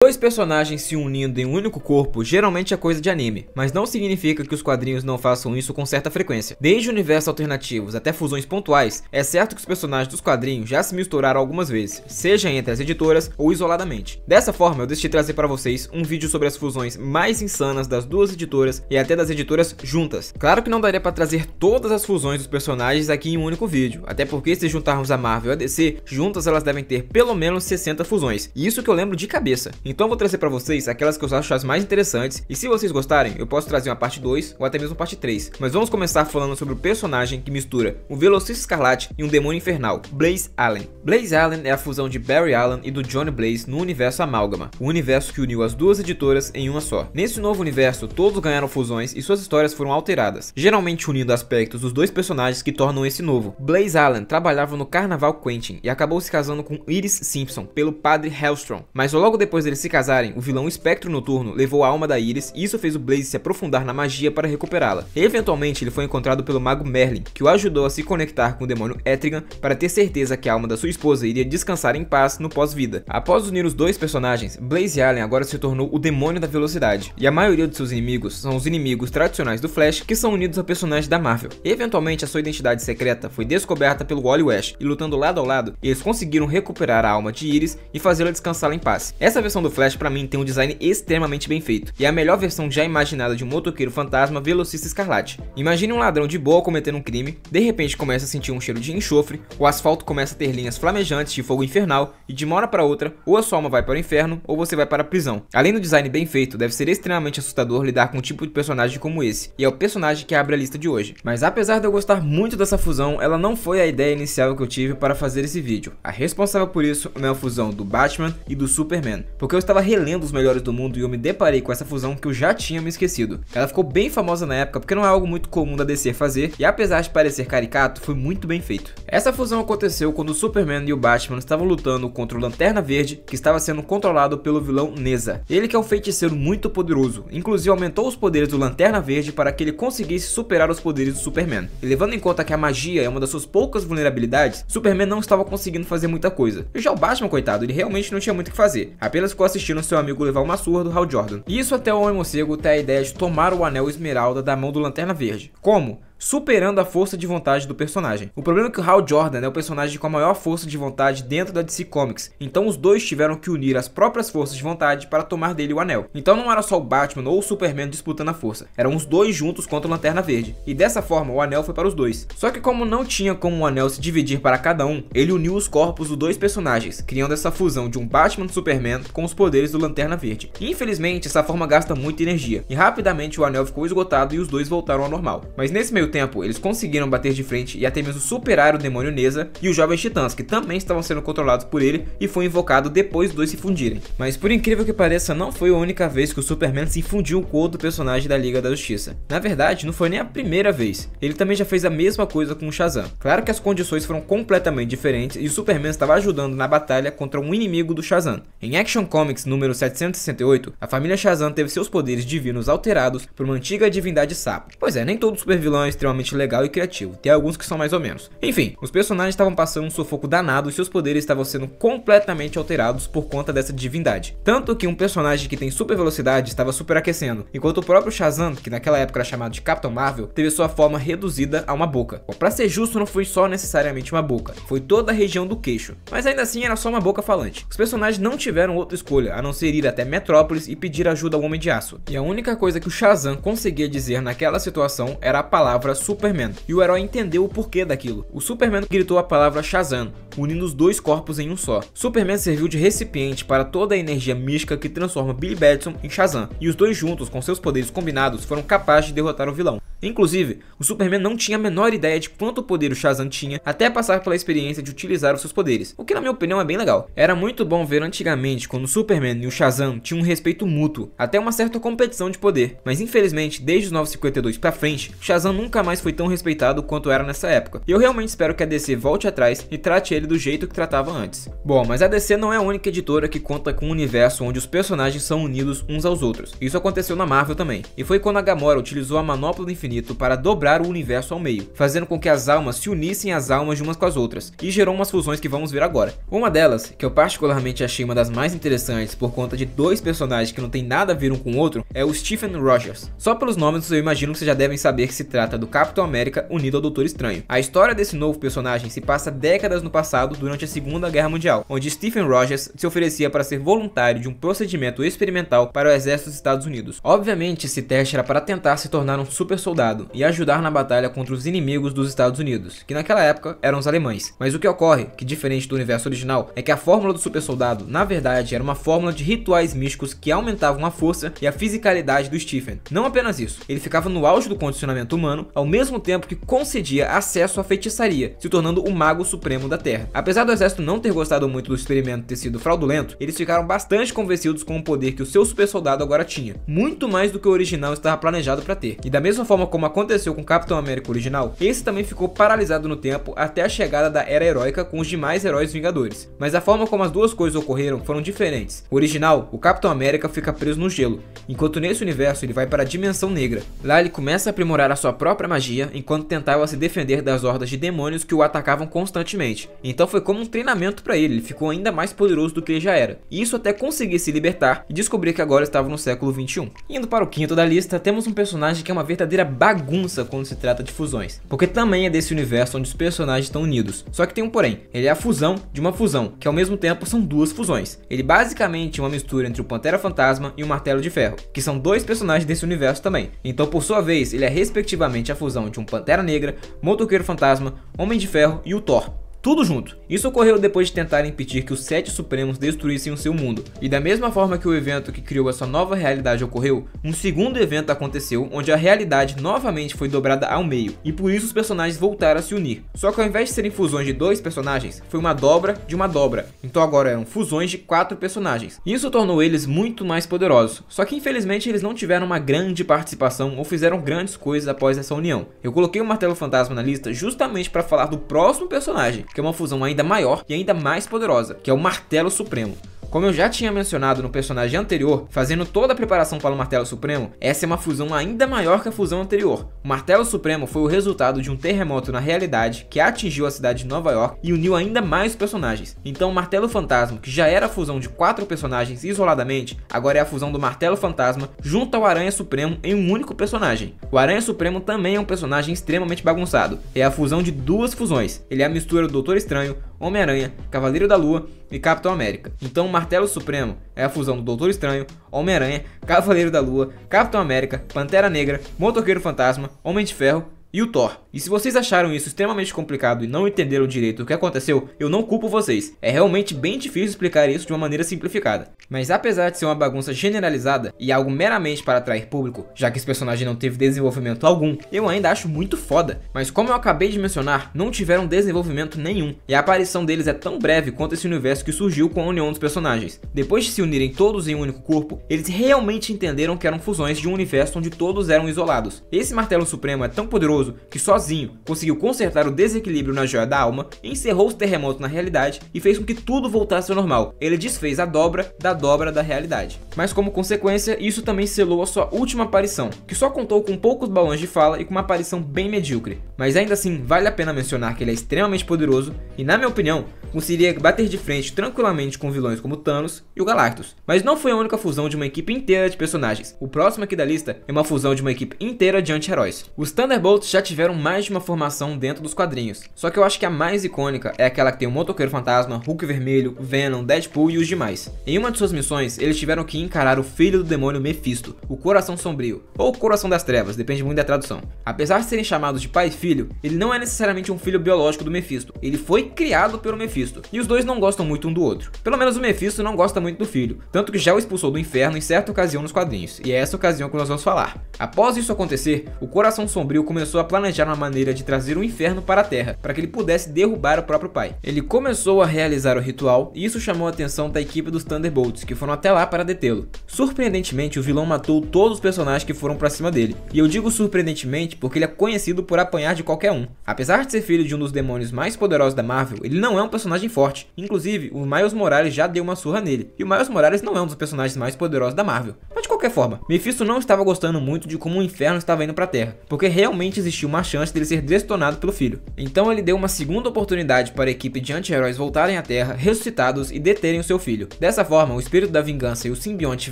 Dois personagens se unindo em um único corpo geralmente é coisa de anime, mas não significa que os quadrinhos não façam isso com certa frequência. Desde universos alternativos até fusões pontuais, é certo que os personagens dos quadrinhos já se misturaram algumas vezes, seja entre as editoras ou isoladamente. Dessa forma, eu decidi trazer para vocês um vídeo sobre as fusões mais insanas das duas editoras e até das editoras juntas. Claro que não daria para trazer todas as fusões dos personagens aqui em um único vídeo, até porque se juntarmos a Marvel e a DC, juntas elas devem ter pelo menos 60 fusões, e isso que eu lembro de cabeça. Então eu vou trazer pra vocês aquelas que eu acho as mais interessantes, e se vocês gostarem, eu posso trazer uma parte 2 ou até mesmo parte 3. Mas vamos começar falando sobre o personagem que mistura um Velocista Escarlate e um demônio infernal, Blaze Allen. Blaze Allen é a fusão de Barry Allen e do Johnny Blaze no universo Amálgama, o universo que uniu as duas editoras em uma só. Nesse novo universo, todos ganharam fusões e suas histórias foram alteradas, geralmente unindo aspectos dos dois personagens que tornam esse novo. Blaze Allen trabalhava no Carnaval Quentin e acabou se casando com Iris Simpson pelo Padre Hellstrom, mas logo depois deles se casarem, o vilão Espectro Noturno levou a alma da Iris e isso fez o Blaze se aprofundar na magia para recuperá-la. Eventualmente ele foi encontrado pelo mago Merlin, que o ajudou a se conectar com o demônio Etrigan para ter certeza que a alma da sua esposa iria descansar em paz no pós-vida. Após unir os dois personagens, Blaze Allen agora se tornou o demônio da velocidade, e a maioria de seus inimigos são os inimigos tradicionais do Flash que são unidos a personagens da Marvel. Eventualmente a sua identidade secreta foi descoberta pelo Wally West, e lutando lado ao lado, eles conseguiram recuperar a alma de Iris e fazê-la descansar em paz. Essa versão do Flash pra mim tem um design extremamente bem feito, e é a melhor versão já imaginada de um motoqueiro fantasma Velocista Escarlate. Imagine um ladrão de boa cometendo um crime, de repente começa a sentir um cheiro de enxofre, o asfalto começa a ter linhas flamejantes de fogo infernal, e de uma hora para outra, ou a sua alma vai para o inferno, ou você vai para a prisão. Além do design bem feito, deve ser extremamente assustador lidar com um tipo de personagem como esse, e é o personagem que abre a lista de hoje. Mas apesar de eu gostar muito dessa fusão, ela não foi a ideia inicial que eu tive para fazer esse vídeo. A responsável por isso é a fusão do Batman e do Superman, porque eu estava relendo os melhores do mundo e eu me deparei com essa fusão que eu já tinha me esquecido. Ela ficou bem famosa na época porque não é algo muito comum da DC fazer, e apesar de parecer caricato, foi muito bem feito. Essa fusão aconteceu quando o Superman e o Batman estavam lutando contra o Lanterna Verde, que estava sendo controlado pelo vilão Neza. Ele que é um feiticeiro muito poderoso, inclusive aumentou os poderes do Lanterna Verde para que ele conseguisse superar os poderes do Superman. E levando em conta que a magia é uma das suas poucas vulnerabilidades, Superman não estava conseguindo fazer muita coisa. E já o Batman, coitado, ele realmente não tinha muito o que fazer, apenas ficou assistindo seu amigo levar uma surra do Hal Jordan. E isso até o Homem-Morcego ter a ideia de tomar o anel esmeralda da mão do Lanterna Verde. Como? Superando a força de vontade do personagem. O problema é que o Hal Jordan é o personagem com a maior força de vontade dentro da DC Comics, então os dois tiveram que unir as próprias forças de vontade para tomar dele o anel. Então não era só o Batman ou o Superman disputando a força, eram os dois juntos contra o Lanterna Verde, e dessa forma o anel foi para os dois. Só que como não tinha como o anel se dividir para cada um, ele uniu os corpos dos dois personagens, criando essa fusão de um Batman e Superman com os poderes do Lanterna Verde. Infelizmente essa forma gasta muita energia, e rapidamente o anel ficou esgotado e os dois voltaram ao normal. Mas nesse meio tempo, eles conseguiram bater de frente e até mesmo superar o demônio Neza e os Jovens Titãs, que também estavam sendo controlados por ele, e foi invocado depois dos dois se fundirem. Mas por incrível que pareça, não foi a única vez que o Superman se fundiu com outro personagem da Liga da Justiça. Na verdade, não foi nem a primeira vez. Ele também já fez a mesma coisa com o Shazam. Claro que as condições foram completamente diferentes e o Superman estava ajudando na batalha contra um inimigo do Shazam. Em Action Comics número 768, a família Shazam teve seus poderes divinos alterados por uma antiga divindade sapo. Pois é, nem todo supervilão é extremamente legal e criativo, tem alguns que são mais ou menos. Enfim, os personagens estavam passando um sufoco danado e seus poderes estavam sendo completamente alterados por conta dessa divindade. Tanto que um personagem que tem super velocidade estava superaquecendo, enquanto o próprio Shazam, que naquela época era chamado de Capitão Marvel, teve sua forma reduzida a uma boca. Bom, pra ser justo, não foi só necessariamente uma boca, foi toda a região do queixo, mas ainda assim era só uma boca falante. Os personagens não tiveram outra escolha a não ser ir até Metrópolis e pedir ajuda ao Homem de Aço, e a única coisa que o Shazam conseguia dizer naquela situação era a palavra Superman, e o herói entendeu o porquê daquilo. O Superman gritou a palavra Shazam, unindo os dois corpos em um só. Superman serviu de recipiente para toda a energia mística que transforma Billy Batson em Shazam, e os dois juntos, com seus poderes combinados, foram capazes de derrotar o vilão. Inclusive, o Superman não tinha a menor ideia de quanto poder o Shazam tinha até passar pela experiência de utilizar os seus poderes, o que na minha opinião é bem legal. Era muito bom ver antigamente quando o Superman e o Shazam tinham um respeito mútuo, até uma certa competição de poder, mas infelizmente desde os 952 pra frente, o Shazam nunca mais foi tão respeitado quanto era nessa época, e eu realmente espero que a DC volte atrás e trate ele do jeito que tratava antes. Bom, mas a DC não é a única editora que conta com um universo onde os personagens são unidos uns aos outros. Isso aconteceu na Marvel também, e foi quando a Gamora utilizou a Manopla do Infinito infinito para dobrar o universo ao meio, fazendo com que as almas se unissem às almas de umas com as outras, e gerou umas fusões que vamos ver agora. Uma delas, que eu particularmente achei uma das mais interessantes por conta de dois personagens que não tem nada a ver um com o outro, é o Stephen Rogers. Só pelos nomes eu imagino que vocês já devem saber que se trata do Capitão América unido ao Doutor Estranho. A história desse novo personagem se passa décadas no passado, durante a Segunda Guerra Mundial, onde Stephen Rogers se oferecia para ser voluntário de um procedimento experimental para o exército dos Estados Unidos. Obviamente, esse teste era para tentar se tornar um super soldado e ajudar na batalha contra os inimigos dos Estados Unidos, que naquela época eram os alemães. Mas o que ocorre, que diferente do universo original, é que a fórmula do super soldado, na verdade, era uma fórmula de rituais místicos que aumentavam a força e a fisicalidade do Stephen. Não apenas isso, ele ficava no auge do condicionamento humano, ao mesmo tempo que concedia acesso à feitiçaria, se tornando o mago supremo da Terra. Apesar do exército não ter gostado muito do experimento ter sido fraudulento, eles ficaram bastante convencidos com o poder que o seu super soldado agora tinha, muito mais do que o original estava planejado para ter. E da mesma forma como aconteceu com o Capitão América original, esse também ficou paralisado no tempo até a chegada da Era Heróica com os demais heróis Vingadores. Mas a forma como as duas coisas ocorreram foram diferentes. O original, o Capitão América fica preso no gelo, enquanto nesse universo ele vai para a Dimensão Negra. Lá ele começa a aprimorar a sua própria magia, enquanto tentava se defender das hordas de demônios que o atacavam constantemente. Então foi como um treinamento para ele ficou ainda mais poderoso do que ele já era. E isso até conseguir se libertar e descobrir que agora estava no século 21. Indo para o quinto da lista, temos um personagem que é uma verdadeira bagunça quando se trata de fusões, porque também é desse universo onde os personagens estão unidos. Só que tem um porém, ele é a fusão de uma fusão, que ao mesmo tempo são duas fusões. Ele basicamente é uma mistura entre o Pantera Fantasma e o Martelo de Ferro, que são dois personagens desse universo também. Então por sua vez, ele é respectivamente a fusão de um Pantera Negra, Motoqueiro Fantasma, Homem de Ferro e o Thor. Tudo junto. Isso ocorreu depois de tentarem impedir que os Sete Supremos destruíssem o seu mundo. E da mesma forma que o evento que criou essa nova realidade ocorreu, um segundo evento aconteceu onde a realidade novamente foi dobrada ao meio. E por isso os personagens voltaram a se unir. Só que ao invés de serem fusões de dois personagens, foi uma dobra de uma dobra. Então agora eram fusões de 4 personagens. Isso tornou eles muito mais poderosos. Só que infelizmente eles não tiveram uma grande participação ou fizeram grandes coisas após essa união. Eu coloquei o Martelo Fantasma na lista justamente para falar do próximo personagem, que é uma fusão ainda maior e ainda mais poderosa, que é o Martelo Supremo. Como eu já tinha mencionado no personagem anterior, fazendo toda a preparação para o Martelo Supremo, essa é uma fusão ainda maior que a fusão anterior. O Martelo Supremo foi o resultado de um terremoto na realidade que atingiu a cidade de Nova York e uniu ainda mais os personagens. Então o Martelo Fantasma, que já era a fusão de 4 personagens isoladamente, agora é a fusão do Martelo Fantasma junto ao Aranha Supremo em um único personagem. O Aranha Supremo também é um personagem extremamente bagunçado. É a fusão de 2 fusões. Ele é a mistura do Doutor Estranho, Homem-Aranha, Cavaleiro da Lua e Capitão América. Então o Martelo Supremo é a fusão do Doutor Estranho, Homem-Aranha, Cavaleiro da Lua, Capitão América, Pantera Negra, Motoqueiro Fantasma, Homem de Ferro e o Thor. E se vocês acharam isso extremamente complicado e não entenderam direito o que aconteceu, eu não culpo vocês. É realmente bem difícil explicar isso de uma maneira simplificada. Mas apesar de ser uma bagunça generalizada e algo meramente para atrair público, já que esse personagem não teve desenvolvimento algum, eu ainda acho muito foda. Mas como eu acabei de mencionar, não tiveram desenvolvimento nenhum, e a aparição deles é tão breve quanto esse universo que surgiu com a união dos personagens. Depois de se unirem todos em um único corpo, eles realmente entenderam que eram fusões de um universo onde todos eram isolados. Esse Martelo Supremo é tão poderoso que sozinho conseguiu consertar o desequilíbrio na Joia da Alma, encerrou os terremotos na realidade e fez com que tudo voltasse ao normal. Ele desfez a dobra da realidade. Mas como consequência, isso também selou a sua última aparição, que só contou com poucos balões de fala e com uma aparição bem medíocre. Mas ainda assim, vale a pena mencionar que ele é extremamente poderoso e, na minha opinião, conseguiria bater de frente tranquilamente com vilões como Thanos e o Galactus. Mas não foi a única fusão de uma equipe inteira de personagens. O próximo aqui da lista é uma fusão de uma equipe inteira de anti-heróis. Os Thunderbolts já tiveram mais de uma formação dentro dos quadrinhos, só que eu acho que a mais icônica é aquela que tem o Motoqueiro Fantasma, Hulk Vermelho, Venom, Deadpool e os demais. Em uma de suas missões, eles tiveram que encarar o filho do demônio Mephisto, o Coração Sombrio, ou Coração das Trevas, depende muito da tradução. Apesar de serem chamados de pai e filho, ele não é necessariamente um filho biológico do Mephisto, ele foi criado pelo Mephisto, e os dois não gostam muito um do outro. Pelo menos o Mephisto não gosta muito do filho, tanto que já o expulsou do inferno em certa ocasião nos quadrinhos, e é essa ocasião que nós vamos falar. Após isso acontecer, o Coração Sombrio começou a planejar uma maneira de trazer o inferno para a Terra, para que ele pudesse derrubar o próprio pai. Ele começou a realizar o ritual, e isso chamou a atenção da equipe dos Thunderbolts, que foram até lá para detê-lo. Surpreendentemente, o vilão matou todos os personagens que foram para cima dele, e eu digo surpreendentemente porque ele é conhecido por apanhar de qualquer um. Apesar de ser filho de um dos demônios mais poderosos da Marvel, ele não é um personagem forte. Inclusive, o Miles Morales já deu uma surra nele, e o Miles Morales não é um dos personagens mais poderosos da Marvel. Mas de qualquer forma, Mephisto não estava gostando muito de como o inferno estava indo pra Terra, porque realmente existia uma chance dele ser destonado pelo filho. Então ele deu uma segunda oportunidade para a equipe de anti-heróis voltarem à Terra, ressuscitados e deterem o seu filho. Dessa forma, o espírito da vingança e o simbionte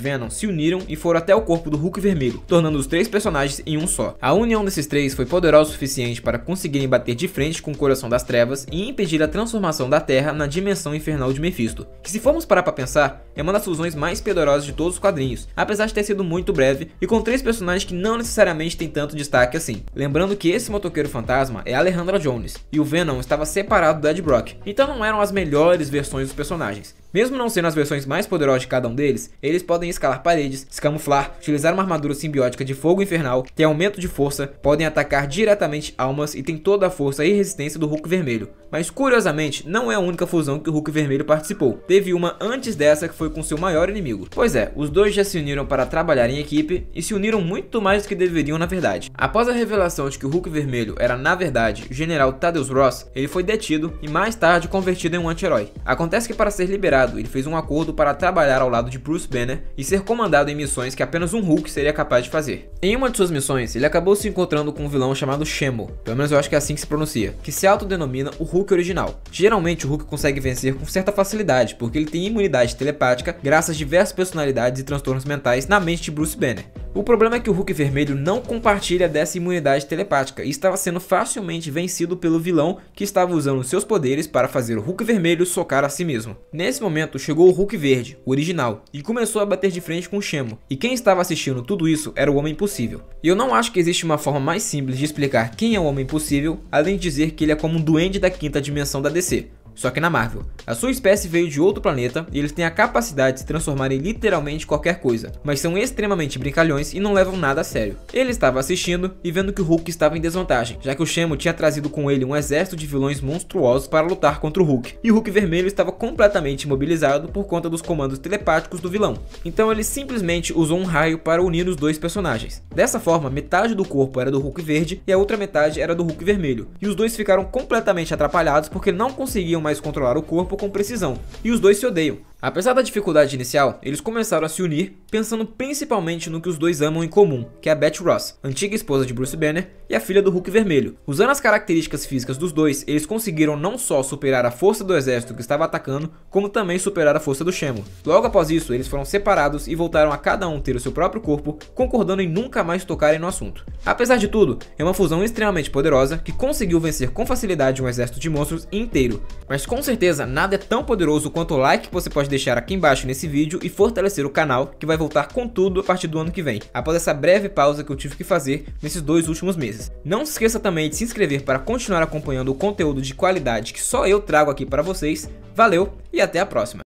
Venom se uniram e foram até o corpo do Hulk vermelho, tornando os três personagens em um só. A união desses três foi poderosa o suficiente para conseguirem bater de frente com o Coração das Trevas e impedir a transformação da Terra na dimensão infernal de Mephisto, que, se formos parar pra pensar, é uma das fusões mais poderosas de todos os quadrinhos, apesar de ter sido muito breve e com três personagens que não necessariamente têm tanto destaque assim. Lembrando que esse motoqueiro fantasma é Alejandra Jones, e o Venom estava separado do Ed Brock, então não eram as melhores versões dos personagens. Mesmo não sendo as versões mais poderosas de cada um deles, eles podem escalar paredes, se camuflar, utilizar uma armadura simbiótica de fogo infernal, ter aumento de força, podem atacar diretamente almas e tem toda a força e resistência do Hulk vermelho. Mas curiosamente, não é a única fusão que o Hulk vermelho participou. Teve uma antes dessa que foi com seu maior inimigo. Pois é, os dois já se uniram para trabalhar em equipe e se uniram muito mais do que deveriam na verdade. Após a revelação de que o Hulk vermelho era na verdade o General Thaddeus Ross, ele foi detido e mais tarde convertido em um anti-herói. Acontece que para ser liberado, ele fez um acordo para trabalhar ao lado de Bruce Banner e ser comandado em missões que apenas um Hulk seria capaz de fazer. Em uma de suas missões, ele acabou se encontrando com um vilão chamado Shemo, pelo menos eu acho que é assim que se pronuncia, que se autodenomina o Hulk original. Geralmente o Hulk consegue vencer com certa facilidade, porque ele tem imunidade telepática graças a diversas personalidades e transtornos mentais na mente de Bruce Banner. O problema é que o Hulk vermelho não compartilha dessa imunidade telepática e estava sendo facilmente vencido pelo vilão que estava usando seus poderes para fazer o Hulk vermelho socar a si mesmo. Nesse momento chegou o Hulk verde, o original, e começou a bater de frente com o Shemo, e quem estava assistindo tudo isso era o Homem Impossível. E eu não acho que existe uma forma mais simples de explicar quem é o Homem Impossível, além de dizer que ele é como um duende da quinta dimensão da DC. Só que na Marvel. A sua espécie veio de outro planeta e eles têm a capacidade de se transformar em literalmente qualquer coisa, mas são extremamente brincalhões e não levam nada a sério. Ele estava assistindo e vendo que o Hulk estava em desvantagem, já que o Shemo tinha trazido com ele um exército de vilões monstruosos para lutar contra o Hulk, e o Hulk vermelho estava completamente imobilizado por conta dos comandos telepáticos do vilão. Então ele simplesmente usou um raio para unir os dois personagens. Dessa forma, metade do corpo era do Hulk verde e a outra metade era do Hulk vermelho, e os dois ficaram completamente atrapalhados porque não conseguiam mais controlar o corpo com precisão, e os dois se odeiam. Apesar da dificuldade inicial, eles começaram a se unir, pensando principalmente no que os dois amam em comum, que é a Beth Ross, antiga esposa de Bruce Banner e a filha do Hulk vermelho. Usando as características físicas dos dois, eles conseguiram não só superar a força do exército que estava atacando, como também superar a força do Shemo. Logo após isso, eles foram separados e voltaram a cada um ter o seu próprio corpo, concordando em nunca mais tocarem no assunto. Apesar de tudo, é uma fusão extremamente poderosa que conseguiu vencer com facilidade um exército de monstros inteiro. Mas com certeza nada é tão poderoso quanto o like que você pode deixar aqui embaixo nesse vídeo e fortalecer o canal, que vai voltar com tudo a partir do ano que vem, após essa breve pausa que eu tive que fazer nesses 2 últimos meses. Não se esqueça também de se inscrever para continuar acompanhando o conteúdo de qualidade que só eu trago aqui para vocês. Valeu e até a próxima!